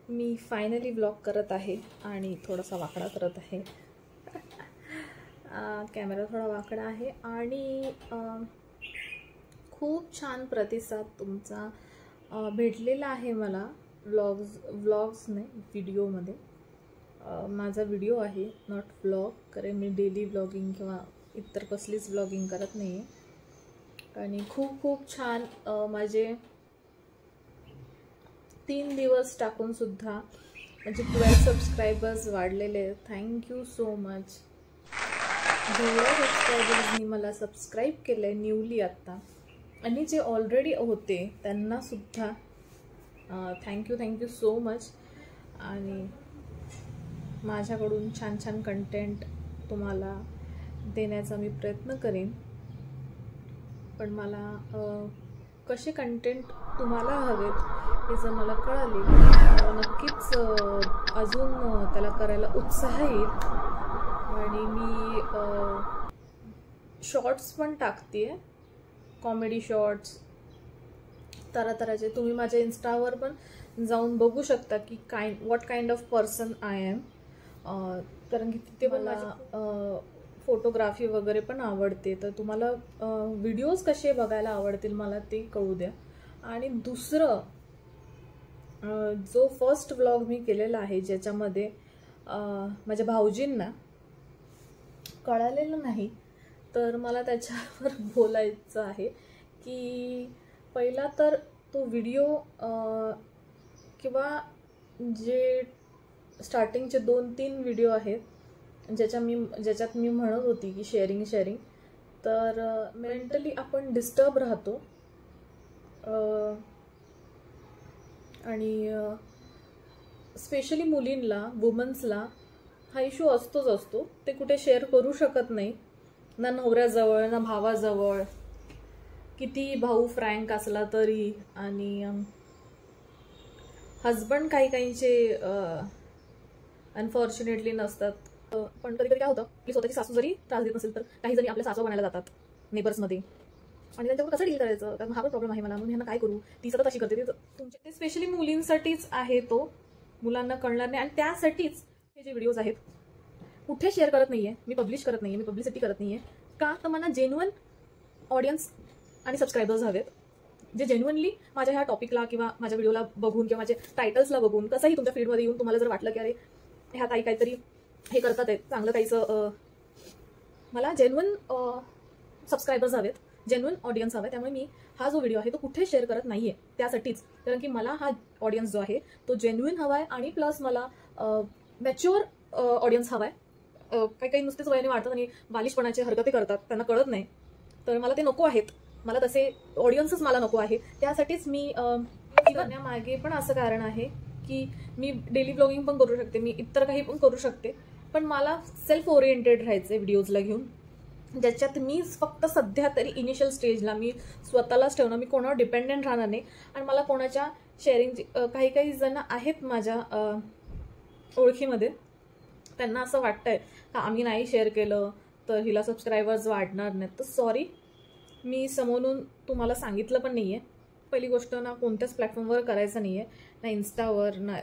मी finally vlog करत आहे आणि थोडासा वाकडा करत आहे. कॅमेरा थोडा वाकडा आहे आणि खूप छान प्रतिसाद तुमचा भेटलेला आहे मला व्लॉग्सने व्हिडिओमध्ये. माझा व्हिडिओ आहे नॉट व्लॉग, कारण मी डेली व्लॉगिंग किंवा इतर कसलीच व्लॉगिंग करत नाही आहे. आणि खूप खूप छान माझे 3 दिवस टाकून सुद्धा म्हणजे 12 सबस्क्रायबर्स वाढलेले आहेत. Thank you so much. जेवढ्या सबस्क्रायबर्सनी मला सबस्क्राईब केलं आहे न्यूली आत्ता, आणि जे ऑलरेडी होते त्यांना सुद्धा थँक्यू सो मच. आणि माझ्याकडून छान छान कंटेंट तुम्हाला देण्याचा मी प्रयत्न करेन. पण मला कसे कंटेंट तुम्हाला हवेत हे जर मला कळाले नक्कीच अजून त्याला करायला उत्साह येईल. आणि मी शॉर्ट्स पण टाकते, कॉमेडी शॉर्ट्स तरातराचे. तुम्ही माझ्या इंस्टावर पण जाऊन बघू शकता की what kind of person I am. कारण की तिथे मला फोटोग्राफी वगैरे पण आवडते. तर तुम्हाला व्हिडिओज कसे बघायला आवडतील मला ते कळू द्या. आणि दुसरं जो फर्स्ट व्लॉग मी केलेला आहे ज्याच्यामध्ये माझ्या भाऊजींना कळालेलं नाही, तर मला त्याच्यावर बोलायचं आहे की पहिला तर तो व्हिडिओ किंवा जे स्टार्टिंगचे 2-3 व्हिडिओ आहेत ज्याच्यात मी म्हणत होती की शेअरिंग, तर मेंटली आपण डिस्टर्ब राहतो. आणि स्पेशली मुलींना, वुमन्सला हा इश्यू असतो. ते कुठे शेअर करू शकत नाही, ना नवऱ्याजवळ ना भावाजवळ, किती भाऊ फ्रँक असला तरी. आणि हजबंड काहींचे अनफॉर्च्युनेटली नसतात. पण कधी काय होतं की स्वतःची सासू जरी त्रास देत नसेल तर काही जणी आपल्या सासू बनायला जातात नेबर्समध्ये, आणि त्यांच्यावर कसं डील करायचं, कारण हा पण प्रॉब्लेम आहे मला, म्हणून ह्यांना काय करू, ती सतत अशी करते. ते स्पेशली मुलींसाठीच आहे, तो मुलांना कळणार नाही. आणि त्यासाठीच हे जे व्हिडिओज आहेत कुठे शेअर करत नाहीये मी, पब्लिश करत नाहीये मी, पब्लिसिटी करत नाहीये. का तर मला जेन्युइन ऑडियन्स आणि सबस्क्रायबर्स हवेत, जे जेन्युइनली माझ्या ह्या टॉपिकला किंवा माझ्या व्हिडिओला बघून किंवा माझ्या टायटल्सला बघून, कसंही तुमच्या फीडमध्ये येऊन तुम्हाला जर वाटलं की अरे ह्या काहीतरी हे करतात आहेत चांगलं काहीचं, मला जेन्युइन सबस्क्रायबर्स हवेत, जेन्युइन ऑडियन्स हवे. त्यामुळे मी हा जो व्हिडिओ आहे तो कुठे शेअर करत नाहीये त्यासाठीच, कारण की मला हा ऑडियन्स जो आहे तो जेन्युइन हवा आहे. आणि प्लस मला मॅच्युअर ऑडियन्स हवा आहे. काही नुसतेच वयाने वाढतात आणि बालिशपणाचे हरकती करतात, त्यांना कळत नाही, तर मला ते नको आहेत. मला तसे ऑडियन्सच मला नको आहे. त्यासाठीच मी करण्यामागे पण असं कारण आहे की मी डेली ब्लॉगिंग पण करू शकते, मी इतर काही पण करू शकते, पण मला सेल्फ ओरिएंटेड राहायचं व्हिडिओजला घेऊन, ज्याच्यात मी फक्त सध्या तरी इनिशियल स्टेजला मी स्वतःलाच ठेवणार, मी कोणावर डिपेंडेंट राहणार नाही. आणि मला कोणाच्या शेअरिंग, काही जण आहेत माझ्या ओळखीमध्ये, त्यांना असं वाटतंय का आम्ही नाही शेअर केलं तर हिला सबस्क्रायबर्स वाढणार नाहीत. तर सॉरी, मी समोरून तुम्हाला सांगितलं पण नाही आहे. पहिली गोष्ट ना कोणत्याच प्लॅटफॉर्मवर करायचं नाही आहे, ना इन्स्टावर ना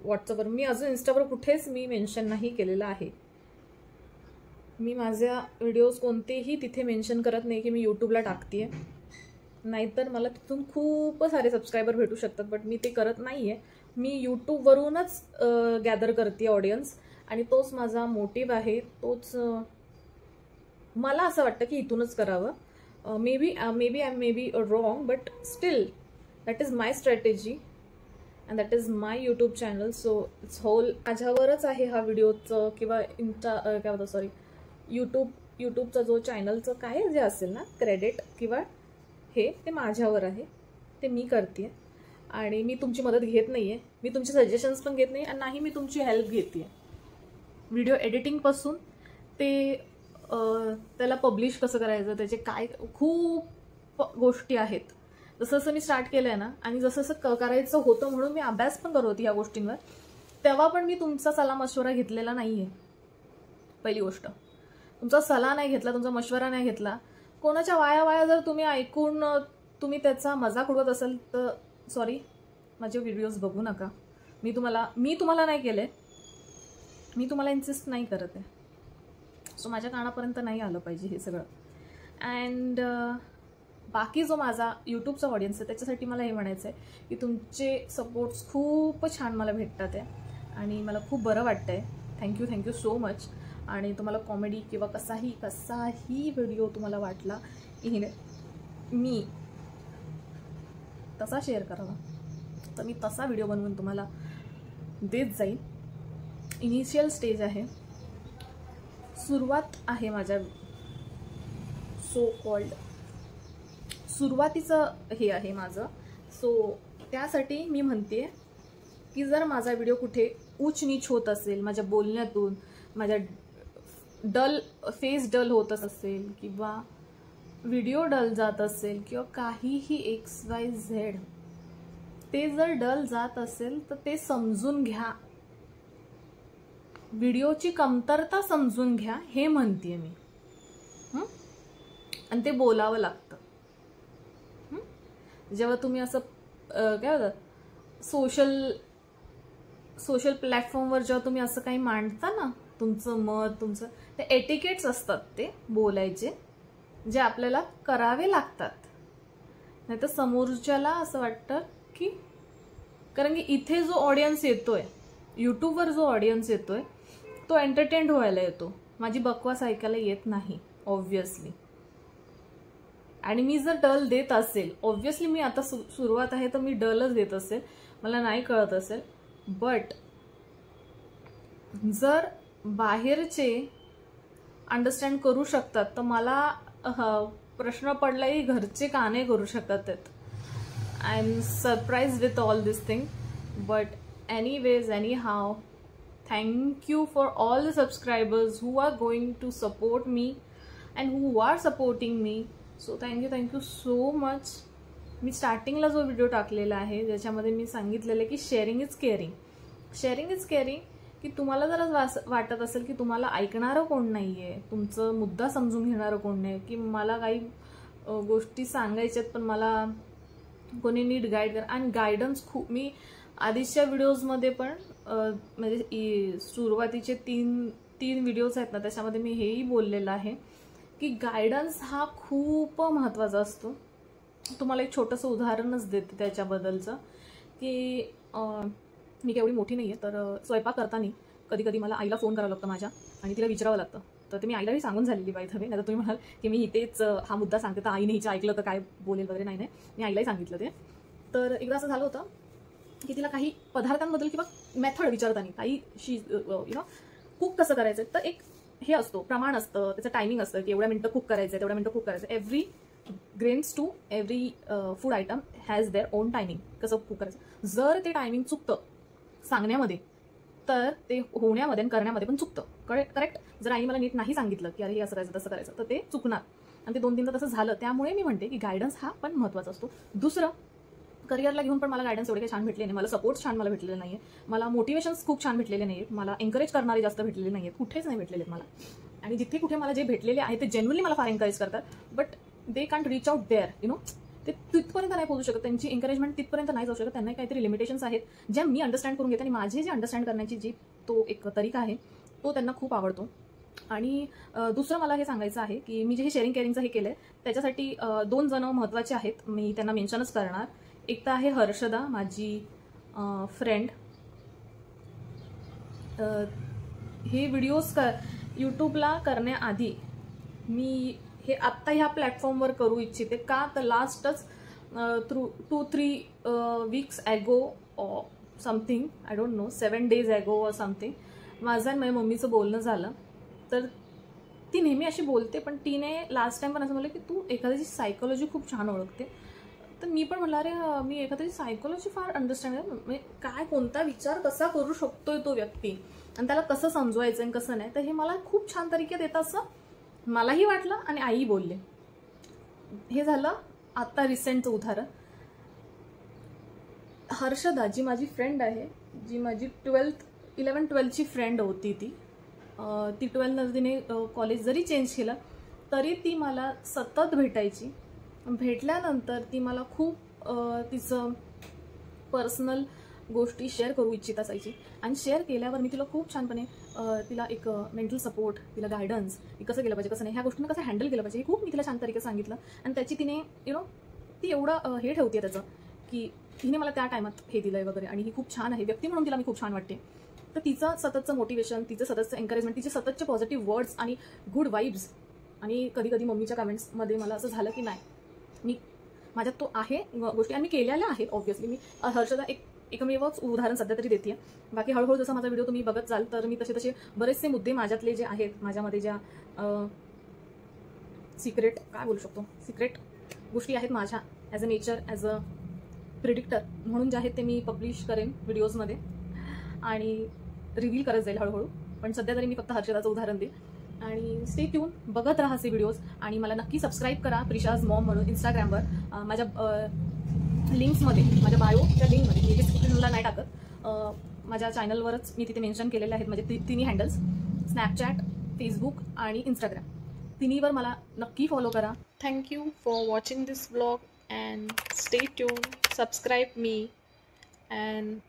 व्हॉट्सअपवर. मी अजून इन्स्टावर कुठेच मी मेन्शन नाही केलेलं आहे. मी माझ्या व्हिडिओज कोणतेही तिथे मेन्शन करत नाही की मी यूट्यूबला टाकते आहे, नाहीतर मला तिथून खूप सारे सबस्क्रायबर भेटू शकतात, बट मी ते करत नाही आहे. मी यूट्यूबवरूनच गॅदर करते ऑडियन्स, आणि तोच माझा मोटिव्ह आहे. तोच मला असं वाटतं की इथूनच करावं. May be wrong, but still that is my strategy and that is my YouTube channel. So it's whole माझ्यावरच आहे हा व्हिडिओचं किंवा यूट्यूबचा जो चॅनलचं काय जे असेल ना क्रेडिट किंवा हे, ते माझ्यावर आहे, ते मी करते. आणि मी तुमची मदत घेत नाही आहे, मी तुमचे सजेशन्स पण घेत नाही, आणि नाही मी तुमची हेल्प घेते. व्हिडिओ एडिटिंगपासून ते त्याला पब्लिश कसं करायचं, त्याचे काय खूप गोष्टी आहेत. जसं मी स्टार्ट केलं आहे ना, आणि जसं करायचं होतं म्हणून मी अभ्यास पण करत होती या गोष्टींवर, तेव्हा पण मी तुमचा सल्ला मशवरा घेतलेला नाही आहे. पहिली गोष्ट, तुमचा सल्ला नाही घेतला, तुमचा मशवरा नाही घेतला. कोणाच्या वाया जर तुम्ही ऐकून तुम्ही त्याचा मजाक उडवत असाल तर सॉरी, माझे व्हिडिओज बघू नका. मी तुम्हाला नाही केले, मी तुम्हाला इन्सिस्ट नाही करत आहे. सो माझ्या कानापर्यंत नाही आलं पाहिजे हे सगळं. अँड बाकी जो माझा यूट्यूबचा ऑडियन्स आहे त्याच्यासाठी मला हे म्हणायचं आहे की तुमचे सपोर्ट्स खूप छान मला भेटतात आहे आणि मला खूप बरं वाटतं आहे. Thank you so much. आणि तुम्हाला कॉमेडी किंवा कसाही व्हिडिओ तुम्हाला वाटला मी तसा शेअर करावा तर मी तसा व्हिडिओ बनवून तुम्हाला देत जाईल. इनिशियल स्टेज आहे, सुरुवात आहे माझ्या सो कॉल्ड सुरुवातीचं हे आहे माझं. सो त्यासाठी मी म्हणते की जर माझा व्हिडिओ कुठे उच्च नीच होत असेल, माझ्या बोलण्यातून माझ्या फेस डल होत असेल किंवा व्हिडिओ डल जात असेल किंवा काहीही XYZ ते जर डल जात असेल तर ते समजून घ्या, व्हिडिओची कमतरता समजून घ्या हे म्हणते मी. आणि ते बोलावं लागतं. जेव्हा तुम्ही असं काय होतं सोशल प्लॅटफॉर्मवर जेव्हा तुम्ही असं काही मांडता ना, तुमचं मत, तुमचं ते एटिकेट्स असतात ते बोलायचे जे आपल्याला करावे लागतात. नाही तर समोरच्याला असं वाटतं की, कारण की इथे जो ऑडियन्स येतोय, यूट्यूबवर जो ऑडियन्स येतोय तो एंटरटेन व्हायला येतो, माझी बकवास ऐकायला येत नाही ऑब्व्हियसली. आणि मी जर डल देत असेल, ऑब्व्हियसली मी आता सुरुवात आहे तर मी डलच देत असेल, मला नाही कळत असेल. बट जर बाहेरचे अंडरस्टँड करू शकतात तर मला प्रश्न पडलाही घरचे का नाही करू शकत आहेत. I am surprise with all this thing. But anyways anyhow, thank you for all the subscribers who are going to support me and who are supporting me. So thank you so much. मी स्टार्टिंगला जो video टाकलेला आहे ज्याच्यामध्ये मी सांगितलेलं आहे की sharing is caring, की तुम्हाला जर वाटत असेल की तुम्हाला ऐकणारं कोण नाही आहे, तुमचं मुद्दा समजून घेणारं कोण नाही, की मला काही गोष्टी सांगायच्यात पण मला कोणी नीट गाईड करा. आणि गायडन्स खूप मी आधीच्या व्हिडिओजमध्ये पण म्हणजे सुरुवातीचे तीन व्हिडिओज आहेत ना त्याच्यामध्ये मी हेही बोललेलं आहे की गायडन्स हा खूप महत्त्वाचा असतो. तुम्हाला एक छोटंसं उदाहरणच देते त्याच्याबद्दलचं की मी केवढी मोठी नाही आहे तर स्वयंपाक करताना कधी मला आईला फोन करावं लागतं माझ्या आणि तिला विचारावं लागतं. तर ते मी आईलाही सांगून झालेली बाई हवे, नाही तर तुम्ही म्हणाल की मी इथेच हा मुद्दा सांगते तर आईने हिचं ऐकलं तर काय बोलेल वगैरे. नाही, मी आईलाही सांगितलं ते. तर एकदा असं झालं होतं की तिला काही पदार्थांबद्दल किंवा मेथड विचारताना काही कुक कसं करायचं तर एक हे असतो, प्रमाण असतं, त्याचं टायमिंग असतं की एवढ्या मिनटं कुक करायचं, तेवढ्या मिनटं कुक करायचं. Every grains to every food item has their own timing कसं कुक करायचं. जर ते टायमिंग चुकतं सांगण्यामध्ये तर ते होण्यामध्ये आणि करण्यामध्ये पण चुकतं. करेक्ट. जर आई मला नीट नाही सांगितलं की अरे हे असं करायचं तसं करायचं तर ते चुकणार. आणि ते 2-3दा तसं झालं. त्यामुळे मी म्हणते की गायडन्स हा पण महत्त्वाचा असतो. दुसरं, करिअरला घेऊन पण मला गायडन्स एवढे काही छान भेटले नाही, मला सपोर्ट छान मला भेटलेले नाहीये, मला मोटिवेशन्स खूप छान भेटलेले नाहीत, मला एन्करेज करणारे जास्त भेटलेले नाहीत, कुठेच नाही भेटलेले मला. आणि जिथे कुठे मला जे भेटलेले आहे ते जेन्युअनली मला फार एन्करेज करतात. But they can't reach out there ते तिथपर्यंत नाही पोहोचू शकत, त्यांची एन्करेजमेंट तिथपर्यंत नाही जाऊ शकत. त्यांना काहीतरी लिमिटेशन्स आहेत ज्या मी अंडरस्टँड करून घेते आणि माझे जे अंडरस्टँड करण्याची जी तो एक तरीका आहे तो त्यांना खूप आवडतो. आणि दुसरं मला हे सांगायचं आहे की मी जे हे शेअरिंग केअरिंगचं हे केलं आहे त्याच्यासाठी 2 जण महत्त्वाचे आहेत, मी त्यांना मेन्शनच करणार. एक तर आहे हर्षदा, माझी फ्रेंड. हे व्हिडिओज यूट्यूबला करण्याआधी मी हे आत्ता ह्या प्लॅटफॉर्मवर करू इच्छिते का तर लास्टच 2-3 weeks ago or something, I don't know, 7 days ago or something माझं आणि माझ्या मम्मीचं बोलणं झालं. तर ती नेहमी अशी बोलते पण तिने लास्ट टाइम पण असं म्हणलं की तू एखाद्याची सायकोलॉजी खूप छान ओळखते. तर मी पण म्हणलं अरे मी एखाद्याची सायकोलॉजी फार अंडरस्टँड म्हणजे काय कोणता विचार कसा करू शकतोय तो व्यक्ती आणि त्याला कसं समजवायचं आणि कसं नाही, तर हे मला खूप छान तरीके देतं असं मलाही वाटलं आणि आई बोलले. हे झालं आता रिसेंटचं उदाहरण. हर्षदा जी माझी फ्रेंड आहे, जी माझी 11-12ची फ्रेंड होती, ती 12 तिने कॉलेज जरी चेंज केलं तरी ती मला सतत भेटायची. भेटल्यानंतर ती मला खूप तिचं पर्सनल गोष्टी शेअर करू इच्छित असायची. आणि शेअर केल्यावर मी तिला खूप छानपणे तिला एक मेंटल सपोर्ट, तिला गायडन्स, की कसं केलं पाहिजे कसं नाही, ह्या गोष्टींना कसं हँडल केलं पाहिजे हे खूप मी तिला छान तरीके सांगितलं. आणि त्याची तिने ती एवढं हे ठेवते त्याचं, की तिने मला त्या टायमात हे दिलं आहे वगैरे, आणि ही खूप छान आहे व्यक्ती म्हणून तिला मी खूप छान वाटते. तर तिचं सततचं मोटिवेशन, तिचं सततचं एन्करेजमेंट, तिचे सततचे पॉझिटिव्ह वर्ड्स आणि गुड वाईब्स. आणि कधी कधी मम्मीच्या कमेंट्समध्ये मला असं झालं की नाही, मी माझ्यात तो आहे गोष्टी आणि मी केलेल्या आहेत. ऑब्व्हियसली मी हर्षदा एकमेवच उदाहरण सध्या तरी देते. बाकी हळूहळू जसा माझा व्हिडिओ तुम्ही बघत जाल तर मी तसे बरेचसे मुद्दे माझ्यातले जे आहेत, माझ्यामध्ये ज्या सिक्रेट काय बोलू शकतो, सिक्रेट गोष्टी आहेत माझ्या as a nature, as a predictor म्हणून जे आहेत ते मी पब्लिश करेन व्हिडिओजमध्ये आणि रिव्हील करत जाईल हळूहळू. पण सध्या तरी मी फक्त हर्षदाचं उदाहरण देईन. आणि स्टे ट्यून, बघत राहा असे व्हिडिओज. आणि मला नक्की सबस्क्राईब करा प्रिशाज मॉम म्हणून इंस्टाग्रामवर. माझ्या लिंक्समध्ये, माझ्या बायोच्या लिंकमध्ये, मी डिस्क्रिप्शनला नाही टाकत, माझ्या चॅनलवरच मी तिथे मेन्शन केलेले आहेत माझे तिन्ही हँडल्स, स्नॅपचॅट, फेसबुक आणि इंस्टाग्राम. तिन्हीवर मला नक्की फॉलो करा. Thank you for watching this blog and stay tune, subscribe me and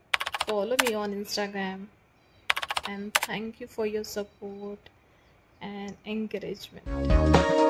follow me on Instagram, and thank you for your support and encouragement.